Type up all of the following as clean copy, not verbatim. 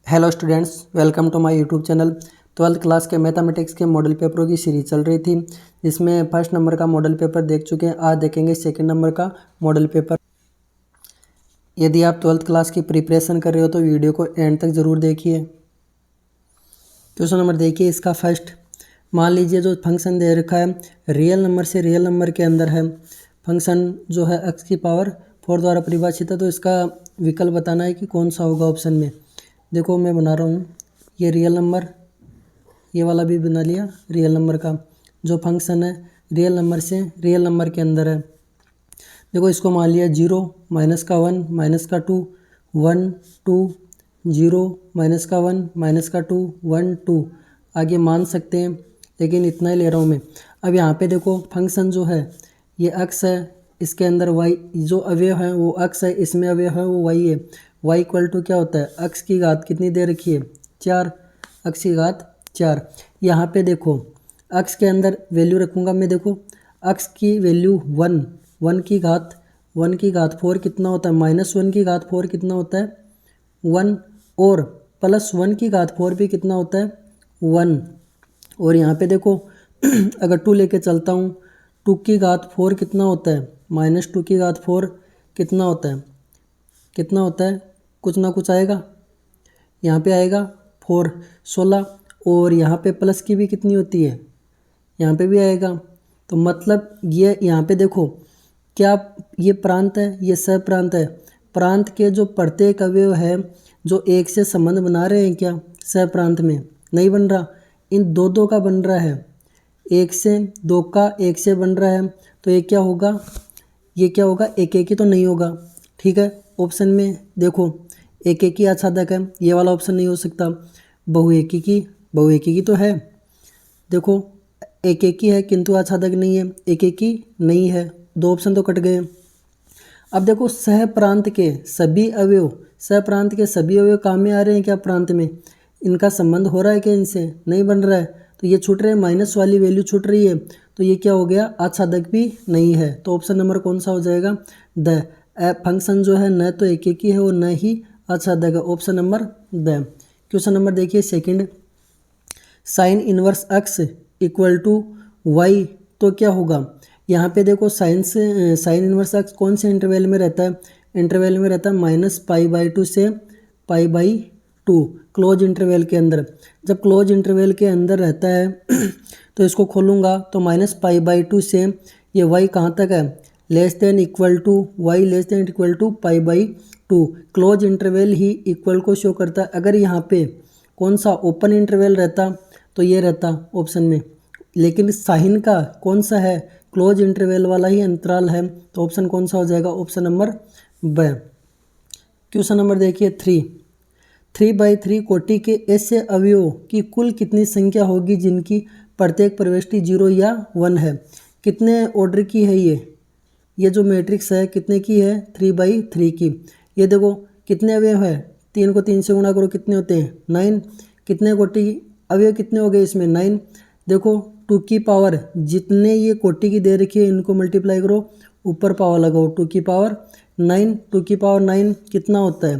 Hello students, welcome to my YouTube channel. 12th class के mathematics के model पेपरों की सीरीज चल रही थी, जिसमें फर्स्ट नंबर का मॉडल पेपर देख चुके हैं। आज देखेंगे सेकंड नंबर का मॉडल पेपर। यदि आप 12th क्लास की प्रिपरेशन कर रहे हो तो वीडियो को एंड तक ज़रूर देखिए। क्वेश्चन नंबर देखिए इसका फर्स्ट। मान लीजिए जो फंक्शन दे रखा है रियल नंबर से रियल नंबर के अंदर है। फंक्शन जो है x की पावर 4 द्वारा परिभाषित है, तो इसका विकल्प बताना है कि कौन सा होगा ऑप्शन में। देखो मैं बना रहा हूँ, ये रियल नंबर, ये वाला भी बना लिया रियल नंबर का। जो फंक्शन है रियल नंबर से रियल नंबर के अंदर है। देखो इसको मान लिया 0 माइनस का 1 माइनस का 2 1 2 0 माइनस का 1 माइनस का 2 1 2 आगे मान सकते हैं, लेकिन इतना ही ले रहा हूँ मैं। अब यहाँ पे देखो फंक्शन जो है ये x है, इसके अंदर y जो अवयव है वो x है, इसमें अवयव है वो y है। y इक्वल टू क्या होता है, x की घात कितनी दे रखी है 4, x की घात 4। यहाँ पे देखो x के अंदर वैल्यू रखूँगा मैं। देखो x की वैल्यू 1, 1 की घात 4 कितना होता है, -1 की घात 4 कितना होता है 1, और +1 की घात 4 भी कितना होता है 1। और यहाँ पे देखो अगर 2 लेके चलता हूँ, 2 की घात 4 कितना होता है, -2 की घात 4 कितना होता है, कुछ ना कुछ आएगा, यहाँ पे आएगा 4 16, और यहाँ पे प्लस की भी कितनी होती है, यहाँ पे भी आएगा। तो मतलब ये यहाँ पे देखो क्या ये प्रांत है, ये सप्रांत है। प्रांत के जो प्रत्येक अवयव है जो एक से संबंध बना रहे हैं क्या, सप्रांत में नहीं बन रहा, इन दो का बन रहा है, एक से दो का एक से बन रहा है। तो ये क्या होगा, एक एक ही तो नहीं होगा। ठीक है, ऑप्शन में देखो एक एक ही आच्छादक है, ये वाला ऑप्शन नहीं हो सकता। बहुएकी की तो है, देखो एक एक ही है किंतु आच्छादक नहीं है, एक एक ही नहीं है, दो ऑप्शन तो कट गए। अब देखो सहप्रांत के सभी अवयव काम में आ रहे हैं क्या, प्रांत में इनका संबंध हो रहा है क्या, इनसे नहीं बन रहा है, तो ये छूट रहे हैं, माइनस वाली वैल्यू छूट रही है, तो ये क्या हो गया, आच्छादक भी नहीं है। तो ऑप्शन नंबर कौन सा हो जाएगा, द। फंक्शन जो है न तो एक ही है और न ही आच्छादक है, option number D. Question number देखिए second. Sine inverse x equal to y, तो क्या होगा, यहाँ पे देखो साइन इनवर्स x कौन से इंटरवल में रहता है, इंटरवल में रहता है -π/2 से π/2, क्लोज इंटरवल के अंदर। जब क्लोज इंटरवल के अंदर रहता है तो इसको खोलूँगा तो -π/2 से ये y कहाँ तक है, less than equal to y less than equal to π/2। Close interval ही इक्वल को शो करता है। अगर यहाँ पे कौन सा ओपन इंटरवल रहता तो ये रहता ऑप्शन में, लेकिन साइन का कौन सा है, क्लोज इंटरवल वाला ही अंतराल है, तो ऑप्शन कौन सा हो जाएगा, ऑप्शन नंबर ब। क्वेश्चन नंबर देखिए 3/3 कोटि के ऐसे अवयवों की कुल कितनी संख्या होगी जिनकी प्रत्येक प्रविष्टि 0 या 1 है। कितने ऑर्डर की है ये जो मैट्रिक्स है कितने की है, 3/3 की। ये देखो कितने अवयव है, 3 को 3 से गुणा करो कितने होते हैं 9। कितने कोटि अवयव कितने हो गए इसमें 9। देखो 2 की पावर जितने ये कोटि की दे रखी है इनको मल्टीप्लाई करो, ऊपर पावर लगाओ, 2 की पावर 9, 2 की पावर 9 कितना होता है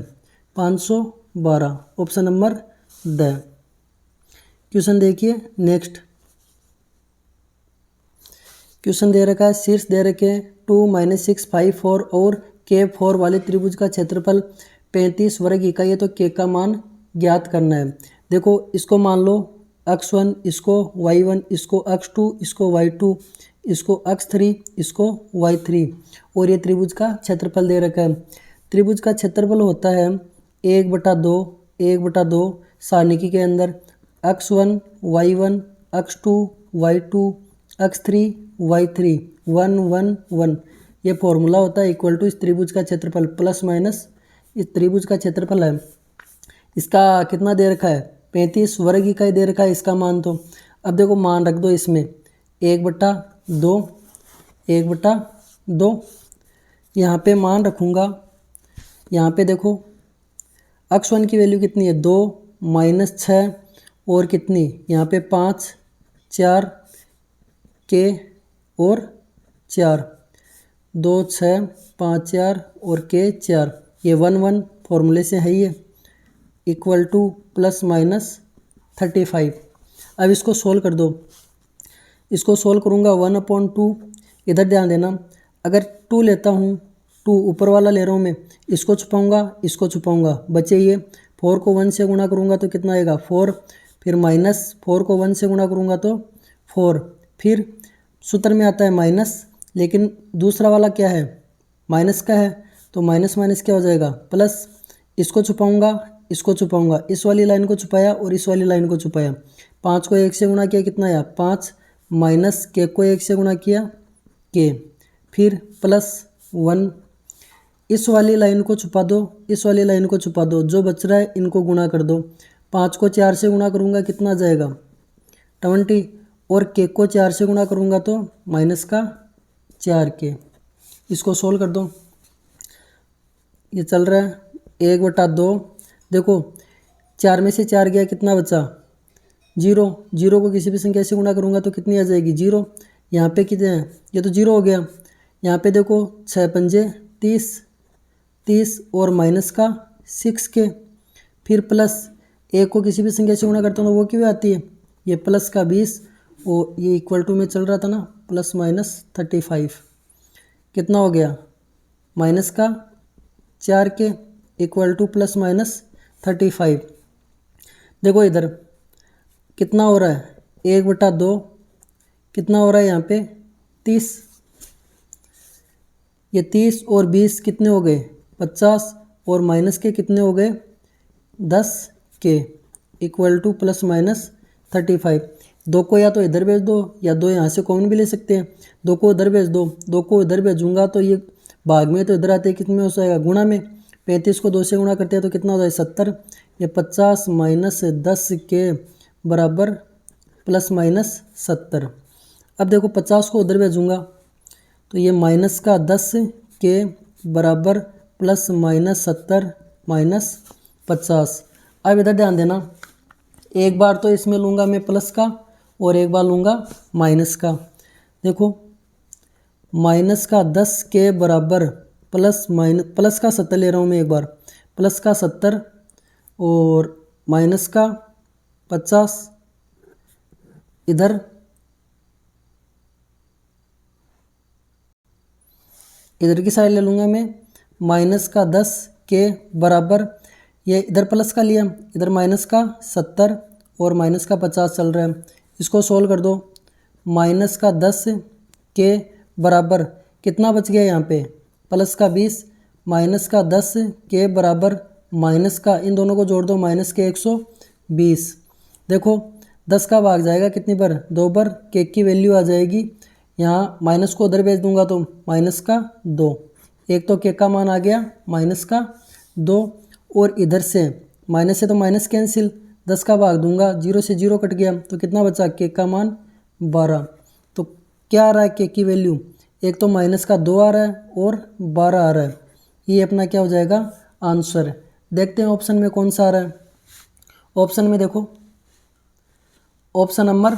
512, ऑप्शन नंबर द। क्वेश्चन देखिए नेक्स्ट। क्वेश्चन दे रखा है, शीर्ष दे रखे 2 -6 5 4 और k 4 वाले त्रिभुज का क्षेत्रफल 35 वर्ग इकाई है, तो k का मान ज्ञात करना है। देखो इसको मान लो x1, इसको y1, इसको x2, इसको y2, इसको x3, इसको y3, और ये त्रिभुज का क्षेत्रफल दे रखा है। त्रिभुज का क्षेत्रफल होता है 1/2 सारणी के अंदर x1 y1 x2 y2 x3 y3 1 1 1, ये फॉर्मूला होता है इक्वल टू इस त्रिभुज का क्षेत्रफल प्लस माइनस इस त्रिभुज का क्षेत्रफल है। इसका कितना दे रखा है 35 वर्ग इकाई दे रखा है इसका मान। तो अब देखो मान रख दो इसमें 1/2 यहाँ पे मान रखूँगा। यहाँ पे देखो x1 की वैल्यू कितनी है 2 -6 और कितनी यहाँ पे 5 4 के और 4, 2 6 5 4 और के 4, ये 1 1 फॉर्मूले से है ये। Equal two plus minus 35। अब इसको सोल्व कर दो। इसको सोल्व करूँगा 1/2। इधर ध्यान देना, अगर 2 लेता हूँ, 2 ऊपर वाला ले रहा हूँ मैं, इसको छुपाऊँगा, इसको छुपाऊँगा, बचे ये 4 को 1 से गुणा करूँगा तो कितना आएगा 4, फिर माइनस 4 को 1 से गुणा करूँगा तो 4, फिर सूत्र में आता है माइनस, लेकिन दूसरा वाला क्या है माइनस का है, तो माइनस माइनस क्या हो जाएगा प्लस। इसको छुपाऊँगा, इसको छुपाऊँगा, इस वाली लाइन को छुपाया और इस वाली लाइन को छुपाया। 5 को 1 से गुणा किया कितना आया 5, माइनस के को 1 से गुणा किया के, फिर प्लस 1। इस वाली लाइन को छुपा दो, इस वाली लाइन को छुपा दो, जो बच रहा है इनको गुणा कर दो। 5 को 4 से गुणा करूँगा कितना आ जाएगा 20, और के को 4 से गुणा करूँगा तो माइनस का 4 के। इसको सोल्व कर दो। ये चल रहा है 1/2। देखो 4 में से 4 गया, कितना बचा 0। 0 को किसी भी संख्या से गुणा करूँगा तो कितनी आ जाएगी 0। यहाँ पे कितने हैं, ये तो 0 हो गया। यहाँ पे देखो 6 पंजे 30, 30 और माइनस का 6 के, फिर प्लस 1 को किसी भी संख्या से गुणा करता हूँ तो वो क्यों आती है, ये प्लस का 20, और ये इक्वल टू में चल रहा था ना प्लस माइनस 35। कितना हो गया माइनस का 4 के इक्वल टू प्लस माइनस 35। देखो इधर कितना हो रहा है 1/2, कितना हो रहा है यहाँ पे 30। ये 30 और 20 कितने हो गए 50, और माइनस के कितने हो गए 10 के, इक्वल टू प्लस माइनस 35। 2 को या तो इधर भेज दो या 2 यहाँ से कॉमन भी ले सकते हैं। 2 को इधर भेज दो, 2 को इधर भेजूंगा तो ये भाग में तो इधर आते हैं, कितने हो जाएगा गुणा में। 35 को 2 से गुणा करते हैं तो कितना हो जाएगा 70। ये 50 माइनस 10 के बराबर प्लस माइनस 70। अब देखो 50 को उधर भेजूंगा तो ये माइनस का 10 के बराबर प्लस माइनस 70 माइनस 50। अब इधर ध्यान देना, एक बार तो इसमें लूँगा मैं प्लस का और एक बार लूँगा माइनस का। देखो माइनस का 10 के बराबर प्लस का 70 ले रहा हूँ मैं, एक बार प्लस का 70 और माइनस का 50। इधर की साइड ले लूँगा मैं, माइनस का 10 के बराबर, ये इधर प्लस का लिया, इधर माइनस का 70 और माइनस का 50 चल रहा है। इसको सोल्व कर दो। माइनस का 10 के बराबर कितना बच गया यहाँ पे प्लस का 20, माइनस का 10 के बराबर माइनस का, इन दोनों को जोड़ दो माइनस के 120। देखो 10 का भाग जाएगा कितनी बार 2 बार, के की वैल्यू आ जाएगी, यहाँ माइनस को उधर भेज दूंगा तो माइनस का 2, एक तो के का मान आ गया माइनस का 2, और इधर से माइनस से तो माइनस कैंसिल, 10 का भाग दूंगा 0 से 0 कट गया तो कितना बचा के का मान 12। तो क्या आ रहा है के की वैल्यू, एक तो माइनस का 2 आ रहा है और 12 आ रहा है। ये अपना क्या हो जाएगा आंसर। देखते हैं ऑप्शन में कौन सा आ रहा है। ऑप्शन में देखो, ऑप्शन नंबर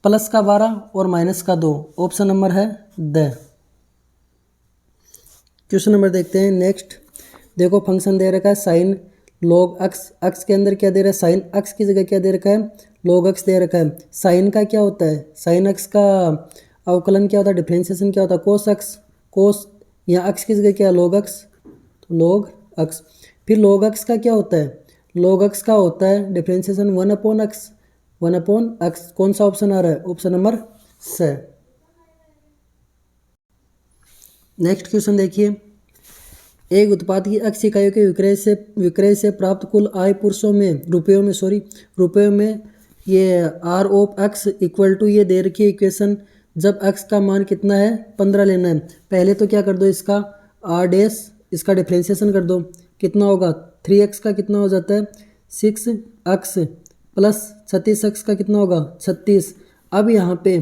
प्लस का 12 और माइनस का 2, ऑप्शन नंबर है द। क्वेश्चन नंबर देखते हैं नेक्स्ट। देखो फंक्शन दे रखा है साइन लॉग अक्स, अक्स के अंदर क्या दे रहा है साइन अक्स की जगह क्या दे रखा है लॉग अक्स दे रखा है। साइन का क्या होता है, साइन अक्स का अवकलन क्या होता है, डिफरेंशिएशन क्या होता है कोस अक्स, कोस, यहाँ अक्स की जगह क्या है लॉग अक्स, तो लॉग अक्स। फिर लॉग अक्स का क्या होता है, लॉग अक्स का होता है डिफरेंशिएशन 1/x, 1/x। कौन सा ऑप्शन आ रहा है, ऑप्शन नंबर स। नेक्स्ट क्वेश्चन देखिए, एक उत्पाद की x इकाइयों के विक्रय से प्राप्त कुल आय पुरुषों में रुपयों में ये R of x equal to, ये दे रखी है इक्वेशन, जब x का मान कितना है 15 लेना है। पहले तो क्या कर दो, इसका r डैश, इसका डिफरेंशिएशन कर दो, कितना होगा 3x का कितना हो जाता है 6x प्लस 36x का कितना होगा 36। अब यहाँ पे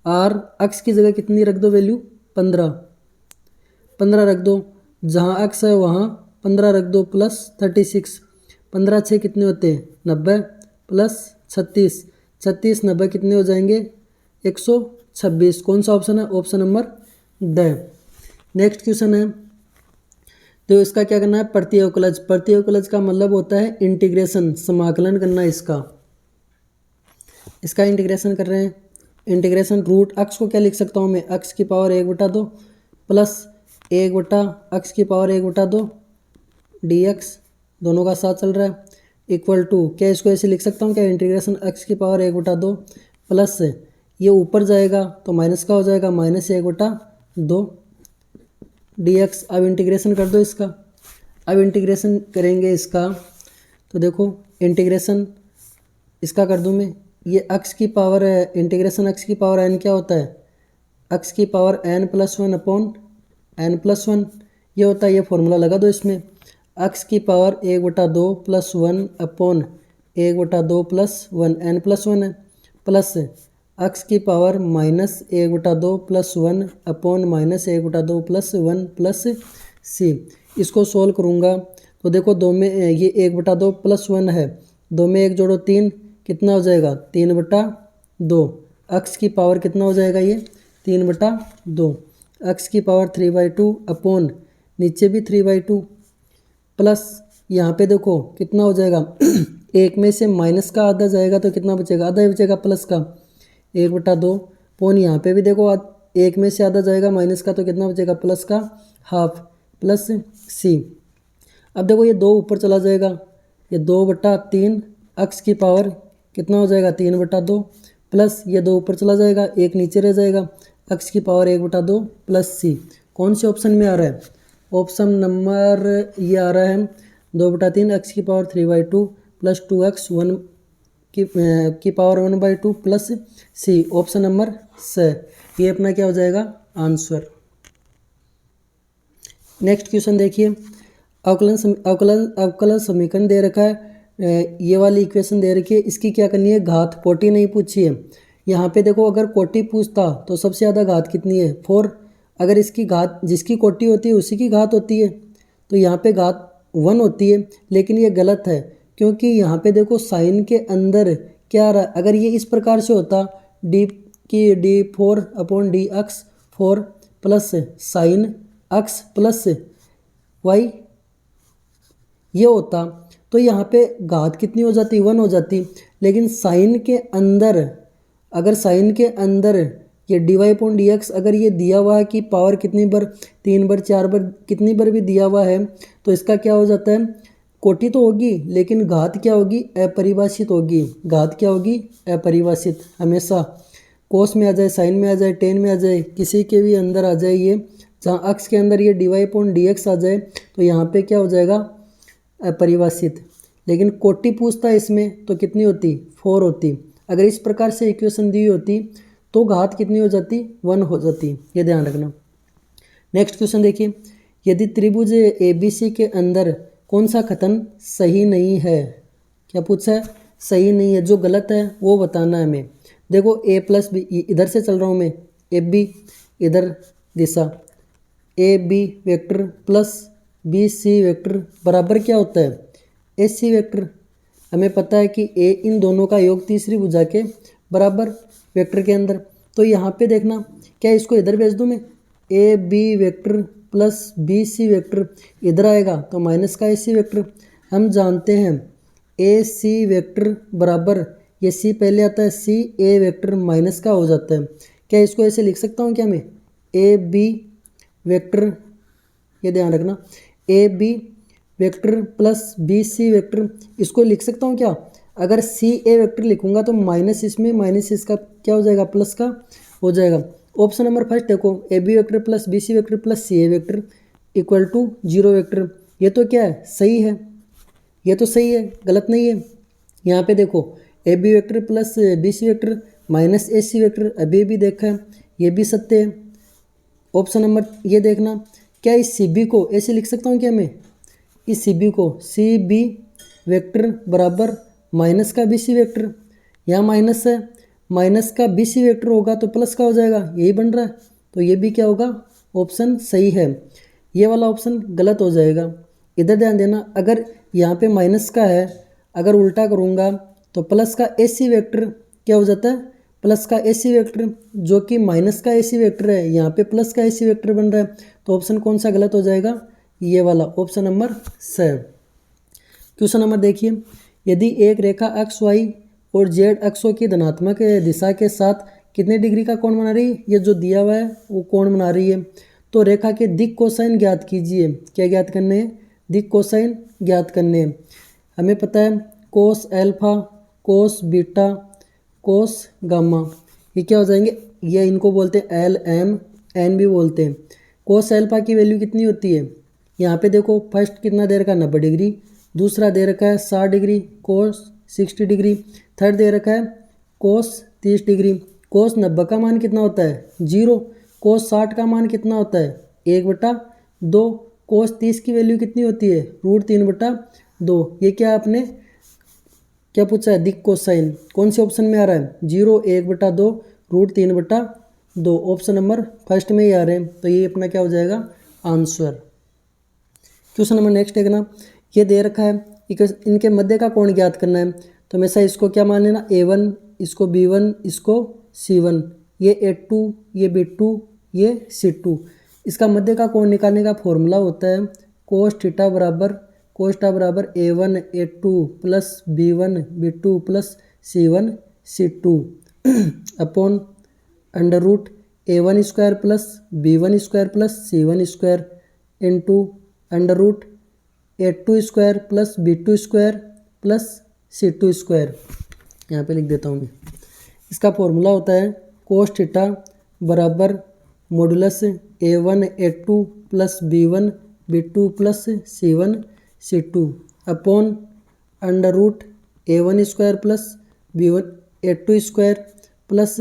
r x की जगह कितनी रख दो वैल्यू 15 रख दो, जहाँ x है वहाँ 15 रख दो प्लस 36, 15 6 कितने होते हैं 90 प्लस 36, 36 90 कितने हो जाएंगे 126। कौन सा ऑप्शन है, ऑप्शन नंबर ड। नेक्स्ट क्वेश्चन है, तो इसका क्या करना है, प्रत्यवकलज। प्रत्यवकलज का मतलब होता है इंटीग्रेशन, समाकलन करना इसका इंटीग्रेशन कर रहे हैं। इंटीग्रेशन रूट अक्स को क्या लिख सकता हूँ मैं, अक्स की पावर 1/2 प्लस 1 अक्स की पावर 1/2 dx, दोनों का साथ चल रहा है, इक्वल टू क्या इसको ऐसे लिख सकता हूँ क्या, इंटीग्रेशन अक्स की पावर 1/2 प्लस ये ऊपर जाएगा तो माइनस का हो जाएगा, -1/2 dx। अब इंटीग्रेशन कर दो इसका। अब इंटीग्रेशन करेंगे इसका तो देखो इंटीग्रेशन इसका कर दूँ मैं, ये अक्स की पावर इंटीग्रेशन अक्स की पावर n क्या होता है, अक्स की पावर n+1/n+1 ये होता है। ये फॉर्मूला लगा दो इसमें, अक्स की पावर 1/2 + 1/1/2 + 1 n+1 है, प्लस अक्स की पावर -1/2 + 1/-1/2 + 1 प्लस c। इसको सोल्व करूँगा तो देखो दो में ये 1/2 + 1 है, दो में 1 जोड़ो 3, कितना हो जाएगा 3/2। अक्स की पावर कितना हो जाएगा ये 3/2, अक्स की पावर 3/2 अपॉन नीचे भी 3/2 प्लस यहाँ पे देखो कितना हो जाएगा एक में से माइनस का आधा जाएगा तो कितना बचेगा, आधा ही बचेगा प्लस का 1/2 पॉन यहाँ पे भी देखो एक में से आधा जाएगा माइनस का तो कितना बचेगा प्लस का हाफ प्लस c। अब देखो ये 2 ऊपर चला जाएगा, ये 2/3 अक्स की पावर कितना हो जाएगा 3/2 प्लस ये 2 ऊपर चला जाएगा, एक नीचे रह जाएगा, अक्स की पावर 1/2 प्लस c। कौन से ऑप्शन में आ रहा है, ऑप्शन नंबर ये आ रहा है 2/3 अक्स की पावर 3/2 प्लस 2x 1 की power 1/2 plus c, option number से। ये अपना क्या हो जाएगा आंसर। नेक्स्ट क्वेश्चन देखिए, अवकलन समीकरण दे रखा है, ये वाली इक्वेशन दे रखी है, इसकी क्या करनी है, घात कोटि नहीं पूछी है। यहाँ पे देखो अगर कोटि पूछता तो सबसे ज़्यादा घात कितनी है 4, अगर इसकी घात जिसकी कोटि होती है उसी की घात होती है, तो यहाँ पे घात 1 होती है। लेकिन ये गलत है क्योंकि यहाँ पे देखो साइन के अंदर क्या आ रहा है, अगर ये इस प्रकार से होता d4/dx 4 plus sign x plus y ये होता तो यहाँ पे घात कितनी हो जाती 1 हो जाती। लेकिन साइन के अंदर अगर साइन के अंदर ये dy/dx अगर ये दिया हुआ है कि पावर कितनी बार 3 बार 4 बार कितनी बार भी दिया हुआ है तो इसका क्या हो जाता है, कोटि तो होगी लेकिन घात क्या होगी अपरिभाषित होगी। घात क्या होगी अपरिभाषित, हमेशा कोस में आ जाए, साइन में आ जाए, टेन में आ जाए, किसी के भी अंदर आ जाए। ये जहाँ अक्स के अंदर ये dy/dx आ जाए तो यहाँ पे क्या हो जाएगा अपरिभाषित। लेकिन कोटि पूछता है इसमें तो कितनी होती 4 होती। अगर इस प्रकार से इक्वेशन दी होती तो घात कितनी हो जाती 1 हो जाती, ये ध्यान रखना। नेक्स्ट क्वेश्चन देखिए, यदि त्रिभुज ABC के अंदर कौन सा कथन सही नहीं है, क्या पूछा है सही नहीं है, जो गलत है वो बताना है हमें। देखो a + b इधर से चल रहा हूँ मैं, AB इधर दिशा AB vector plus BC vector बराबर क्या होता है AC वेक्टर। हमें पता है कि A इन दोनों का योग तीसरी भुजा के बराबर वेक्टर के अंदर। तो यहाँ पे देखना क्या इसको इधर भेज दूँ मैं, AB vector plus BC vector इधर आएगा तो माइनस का AC वेक्टर। हम जानते हैं AC वेक्टर बराबर ये C पहले आता है, C A वेक्टर माइनस का हो जाता है। क्या इसको ऐसे लिख सकता हूँ क्या मैं, AB वेक्टर, ये ध्यान रखना, AB vector plus BC vector, इसको लिख सकता हूँ क्या, अगर CA वेक्टर लिखूंगा तो माइनस इसमें माइनस इसका क्या हो जाएगा प्लस का हो जाएगा। ऑप्शन नंबर फर्स्ट देखो AB vector plus BC vector plus CA vector equal to 0 vector, ये तो क्या है सही है, ये तो सही है गलत नहीं है। यहाँ पे देखो AB vector plus BC vector minus AC vector अभी भी देखा है, ये भी सत्य है। ऑप्शन नंबर ये देखना, क्या इस CB को ऐसे लिख सकता हूँ क्या मैं, इस CB को CB वेक्टर बराबर माइनस का BC वेक्टर, यहाँ माइनस है, माइनस का BC वेक्टर होगा तो प्लस का हो जाएगा, यही बन रहा है। तो ये भी क्या होगा ऑप्शन सही है, ये वाला ऑप्शन गलत हो जाएगा। इधर ध्यान देना, अगर यहाँ पे माइनस का है, अगर उल्टा करूँगा तो प्लस का AC वेक्टर क्या हो जाता है, प्लस का AC वेक्टर जो कि माइनस का AC वेक्टर है, यहाँ पे प्लस का AC वेक्टर बन रहा है। तो ऑप्शन कौन सा गलत हो जाएगा, ये वाला ऑप्शन नंबर स। क्वेश्चन नंबर देखिए, यदि एक रेखा एक्स वाई और जेड अक्षों की धनात्मक दिशा के साथ कितने डिग्री का कोण बना रही है, ये जो दिया हुआ है वो कोण बना रही है, तो रेखा के दिक् कोसाइन ज्ञात कीजिए। क्या ज्ञात करने हैं? दिक् कोसाइन ज्ञात करने हैं। हमें पता है कोस alpha, cos beta, cos gamma, ये क्या हो जाएंगे? ये इनको बोलते हैं एल एम एन भी बोलते हैं। कोस एल्फा की वैल्यू कितनी होती है? यहाँ पे देखो फर्स्ट कितना दे रखा है 90 डिग्री, दूसरा दे रखा है 60 डिग्री कोस 60 डिग्री, थर्ड दे रखा है कोस 30 डिग्री। कोस 90 का मान कितना होता है? 0। कोस 60 का मान कितना होता है? 1/2। कोस 30 की वैल्यू कितनी होती है? √3/2। ये क्या आपने क्या पूछा है? दिक् कोसाइन। कौन से ऑप्शन में आ रहा है? 0, 1/2, √3/2। ऑप्शन नंबर फर्स्ट में ही आ रहे हैं, तो ये अपना क्या हो जाएगा? आंसर। क्वेश्चन नंबर नेक्स्ट देखना, ये दे रखा है इनके मध्य का कोण ज्ञात करना है, तो हमेशा इसको क्या मान लेना? A1, इसको B1, इसको C1, ये A2, ये B2, ये C2। इसका मध्य का कोण निकालने का फॉर्मूला होता है कोस थीटा बराबर A1 A2 plus B1 B2 plus C1 C2 upon √A1² plus B1² plus C1² into √A2² plus B2² plus C2²। यहाँ पे लिख देता हूँ मैं। इसका फॉर्मूला होता है कोस थीटा बराबर modulus A1 A2 plus B1 B2 plus C1 C2 upon √A1² plus B1 A2² plus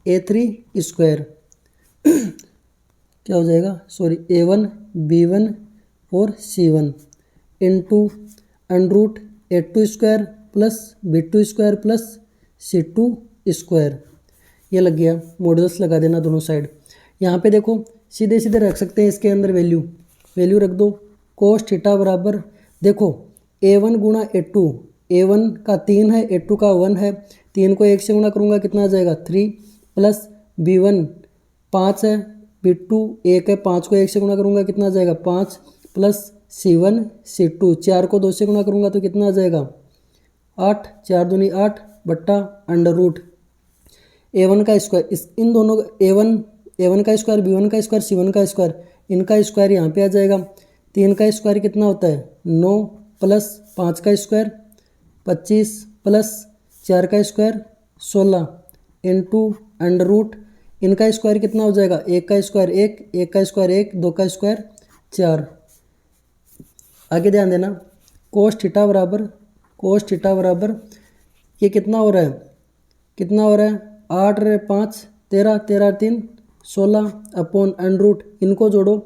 A3²। क्या हो जाएगा? सॉरी, A1 B1 और C1 into √A2² plus B2² plus C2²। ये लग गया, मॉडुलस लगा देना दोनों साइड। यहाँ पे देखो सीधे सीधे रख सकते हैं, इसके अंदर वैल्यू रख दो। कोस थीटा बराबर देखो A1 गुणा A2, A1 का 3 है, A2 का 1 है, 3 को 1 से गुणा करूँगा कितना आ जाएगा? 3 प्लस B1 5 है, B2 1 है, 5 को 1 से गुणा करूँगा कितना आ जाएगा? 5 प्लस C1 C2, 4 को 2 से गुणा करूँगा तो कितना आ जाएगा? 8, 4 दूनी 8 बट्टा √ A1 का स्क्वायर, इन दोनों A1 का स्क्वायर, B1 का स्क्वायर, C1 का स्क्वायर, इनका स्क्वायर यहाँ पे आ जाएगा। 3 का स्क्वायर कितना होता है? 9 प्लस 5 का स्क्वायर 25 प्लस 4 का स्क्वायर 16 इंटू √ इनका स्क्वायर कितना हो जाएगा? 1 का स्क्वायर 1, 1 का स्क्वायर 1, 2 का स्क्वायर 4। आगे ध्यान देना, कोस थीटा बराबर ये कितना हो रहा है? 8 रे 5 13, 13 3 16 अपॉन √ इनको जोड़ो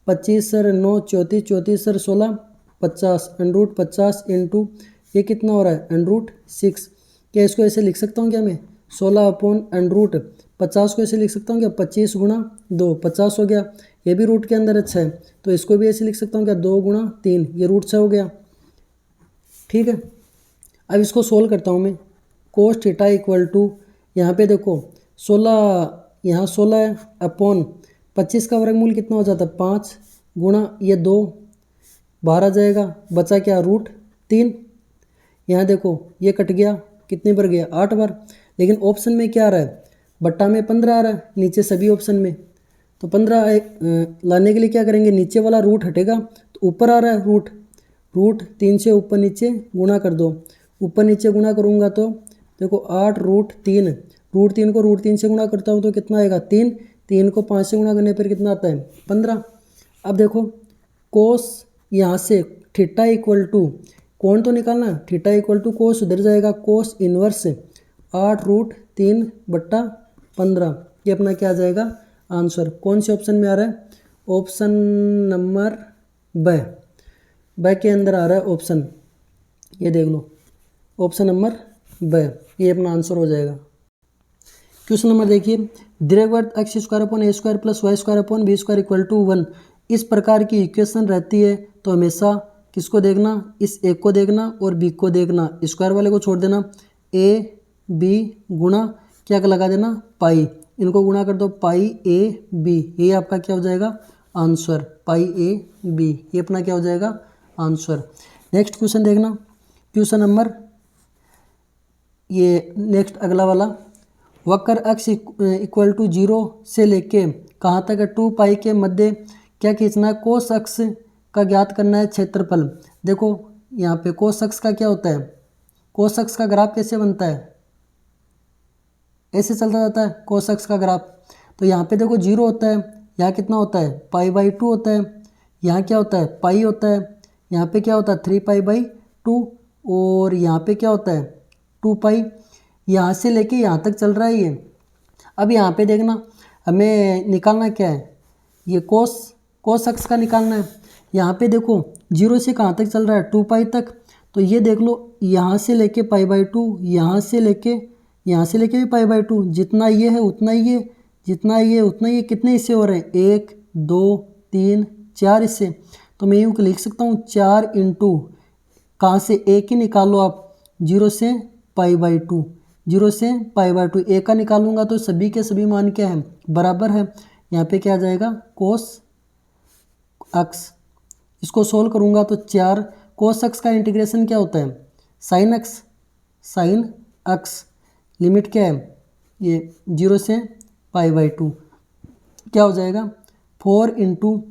25 सर 9 34, 34 सर 16 50 √ 50 इंटू ये कितना हो रहा है? √6। क्या इसको ऐसे लिख सकता हूँ क्या मैं? 16 अपॉन √ 50 को ऐसे लिख सकता हूँ क्या? 25 गुणा 2 50 हो गया, ये भी रूट के अंदर अच्छा है, तो इसको भी ऐसे लिख सकता हूँ क्या? 2 गुणा 3, ये √6 हो गया। ठीक है, अब इसको सोल्व करता हूँ मैं। कोस थीटा इक्वल टू यहाँ पे देखो 16, यहाँ 16 है अपॉन 25 का वर्गमूल कितना हो जाता है? 5 गुणा ये 2 बाहर आ जाएगा, बचा क्या? √3। यहाँ देखो ये कट गया, कितनी बार गया? 8 बार। लेकिन ऑप्शन में क्या आ रहा है? बट्टा में 15 आ रहा है नीचे सभी ऑप्शन में, तो 15 लाने के लिए क्या करेंगे? नीचे वाला रूट हटेगा तो ऊपर आ रहा है √3 से ऊपर नीचे गुणा कर दो। ऊपर नीचे गुणा करूँगा तो देखो 8 √3 को √3 से गुणा करता हूँ तो कितना आएगा? 3, 3 को 5 से गुणा करने पर कितना आता है? 15। अब देखो कोस यहाँ से थीटा इक्वल टू कौन तो निकालना, थीटा इक्वल टू कोस उधर जाएगा, कोस इन्वर्स 8 √3/15। ये अपना क्या आ जाएगा? आंसर। कौन से ऑप्शन में आ रहा है? ऑप्शन नंबर ब के अंदर आ रहा है ऑप्शन, ये देख लो ऑप्शन नंबर ब, ये अपना आंसर हो जाएगा। क्वेश्चन नंबर देखिए, दीर्घवृत्त x² + y² + b² = 1 इस प्रकार की इक्वेशन रहती है तो हमेशा किसको देखना? इस एक को देखना और बी को देखना, स्क्वायर वाले को छोड़ देना। a b गुणा क्या लगा देना? पाई, इनको गुणा कर दो पाई a b, ये आपका क्या हो जाएगा? आंसर, पाई ए बी, ये अपना क्या हो जाएगा आंसर। नेक्स्ट क्वेश्चन देखना, क्वेश्चन नंबर ये नेक्स्ट अगला वाला, वक्र अक्ष इक्वल टू 0 से लेके कहाँ तक है 2 पाई के मध्य क्या खींचना है, कोस अक्ष का ज्ञात करना है क्षेत्रफल। देखो यहाँ पे कोस अक्ष का क्या होता है, कोस अक्ष का ग्राफ कैसे बनता है, ऐसे चलता जाता है कोस अक्ष का ग्राफ। तो यहाँ पे देखो 0 होता है, यहाँ कितना होता है पाई/2 होता है, यहाँ क्या होता है पाई होता है, यहाँ पे क्या होता है 3 पाई/2 और यहाँ पे क्या होता है 2 पाई। यहाँ से लेके यहाँ तक चल रहा है ये। अब यहाँ पे देखना हमें निकालना क्या है, ये कोस अक्ष का निकालना है। यहाँ पे देखो 0 से कहाँ तक चल रहा है 2 पाई तक, तो ये देख लो यहाँ से लेके पाई/2, यहाँ से लेके भी पाई/2, जितना ये है उतना ये, जितना ये उतना ये, कितने हिस्से हो रहे हैं 1 2 3 4 हिस्से। तो मैं यूँ लिख सकता हूँ 4 इंटू कहाँ से एक ही निकालो आप 0 से पाई/2, 0 से पाई/2 एक का निकालूंगा तो सभी के सभी मान क्या है बराबर है। यहाँ पे क्या आ जाएगा कोस अक्ष, इसको सोल्व करूँगा तो 4 कोस अक्ष का इंटीग्रेशन क्या होता है साइन अक्ष, साइन अक्ष लिमिट क्या है ये 0 से पाई/2, क्या हो जाएगा 4 into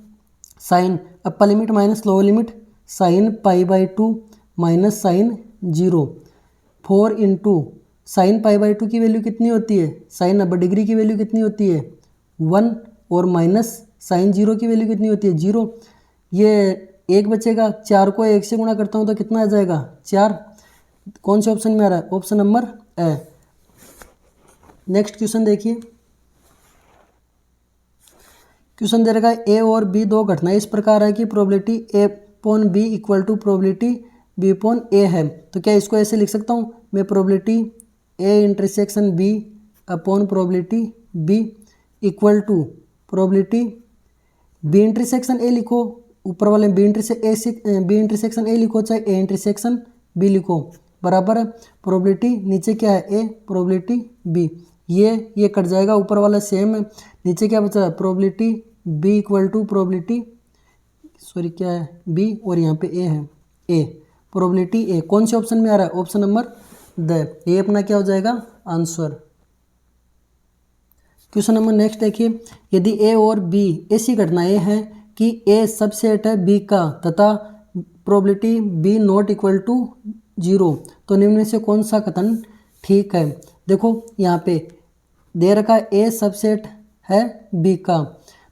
sine upper limit minus lower limit sine पाई/2 माइनस साइन 0, 4 इंटू साइन पाई/2 की वैल्यू कितनी होती है, साइन 90 डिग्री की वैल्यू कितनी होती है 1 और माइनस साइन 0 की वैल्यू कितनी होती है 0। ये एक बचेगा, 4 को 1 से गुणा करता हूँ तो कितना आ जाएगा 4। कौन से ऑप्शन में आ रहा है, option number A. Next question देखिए, क्वेश्चन दे रखा है ए और बी दो घटनाएं इस प्रकार है कि probability A/B equal to probability B/A है। तो क्या इसको ऐसे लिख सकता हूँ मैं, probability A intersection B upon probability B equal to probability B intersection A लिखो, ऊपर वाले B इंटरसेक्शन A लिखो चाहे A इंटरसेक्शन B लिखो, बराबर है प्रोबेबिलिटी नीचे क्या है A प्रोबेबिलिटी B, ये कट जाएगा, ऊपर वाला सेम है, नीचे क्या बचा है probability B equal to probability sorry क्या है B और यहाँ पे A है A, प्रोबेबिलिटी A कौन से ऑप्शन में आ रहा है, ऑप्शन नंबर द, ये अपना क्या हो जाएगा आंसर। क्वेश्चन नंबर नेक्स्ट देखिए, यदि A और B ऐसी घटनाएं हैं कि A सबसेट है B का तथा probability B not equal to 0, तो निम्न में से कौन सा कथन ठीक है। देखो यहाँ पे दे रखा है A सबसेट है B का,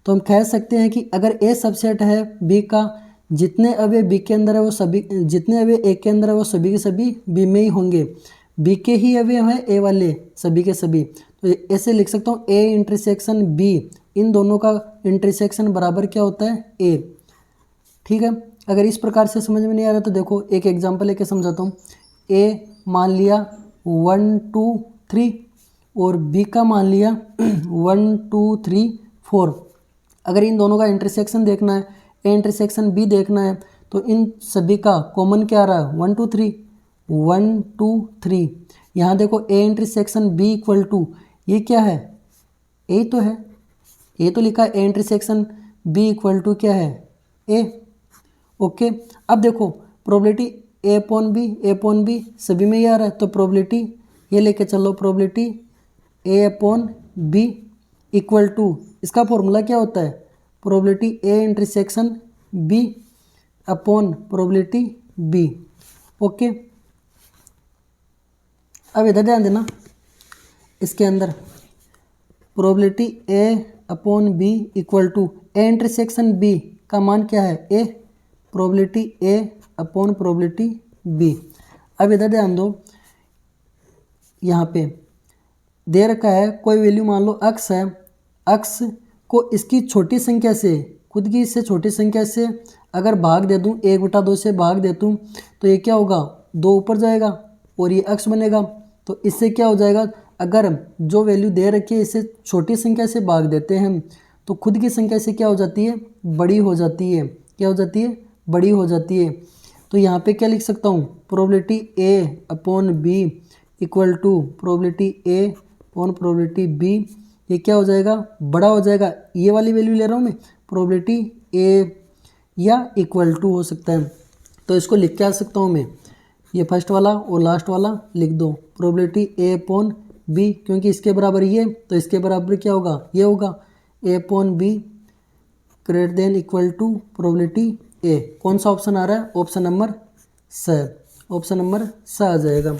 तो हम कह सकते हैं कि अगर A सबसेट है B का, जितने अवयव B के अंदर है वो सभी, जितने अवयव A के अंदर है वो सभी के सभी B में ही होंगे, B के ही अवयव हैं A वाले सभी के सभी। तो ऐसे लिख सकता हूँ A इंटरसेक्शन B, इन दोनों का इंटरसेक्शन बराबर क्या होता है A। ठीक है, अगर इस प्रकार से समझ में नहीं आ रहा तो देखो एक एग्जांपल लेके समझाता हूँ। A मान लिया 1 2 3 और B का मान लिया 1 2 3 4। अगर इन दोनों का इंटरसेक्शन देखना है, A इंटरसेक्शन B देखना है, तो इन सभी का कॉमन क्या आ रहा है 1 2 3 1 2 3। यहाँ देखो A intersection B equal to ये क्या है A तो है, A तो लिखा है A intersection B equal to क्या है A। ओके, अब देखो प्रोबेबिलिटी A/B सभी में ही आ रहा है, तो प्रोबेबिलिटी ये लेके चलो, प्रोबेबिलिटी A/B इक्वल टू इसका फॉर्मूला क्या होता है probability A intersection B upon probability B। Okay, अब इधर ध्यान देना, इसके अंदर probability A/B equal to A intersection B का मान क्या है A, probability A upon probability B। अब इधर ध्यान दो, यहाँ पे दे रखा है कोई वैल्यू मान लो x है, x को इसकी छोटी संख्या से, खुद की इससे छोटी संख्या से अगर भाग दे दूँ 1/2 से भाग दे दूँ तो ये क्या होगा 2 ऊपर जाएगा और ये x बनेगा। तो इससे क्या हो जाएगा, अगर जो वैल्यू दे रखी है इसे छोटी संख्या से भाग देते हैं तो खुद की संख्या से क्या हो जाती है बड़ी हो जाती है, क्या हो जाती है बड़ी हो जाती है। तो यहाँ पे क्या लिख सकता हूँ probability A/B equal to probability A/प्रोबेबिलिटी B, ये क्या हो जाएगा बड़ा हो जाएगा, ये वाली वैल्यू ले रहा हूँ मैं, प्रोबेबिलिटी ए या इक्वल टू हो सकता है। तो इसको लिख के आ सकता हूँ मैं, ये फर्स्ट वाला और लास्ट वाला लिख दो, प्रोबेबिलिटी ए अपॉन बी, क्योंकि इसके बराबर ये तो इसके बराबर क्या होगा, ये होगा A upon B greater than equal to probability A. कौन सा ऑप्शन आ रहा है, option number C, option number C आ जाएगा।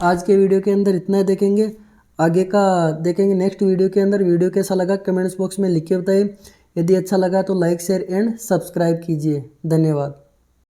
आज के वीडियो के अंदर इतना देखेंगे, आगे का देखेंगे नेक्स्ट वीडियो के अंदर। वीडियो कैसा लगा कमेंट्स बॉक्स में लिख के बताइए। यदि अच्छा लगा तो लाइक शेयर एंड सब्सक्राइब कीजिए। धन्यवाद।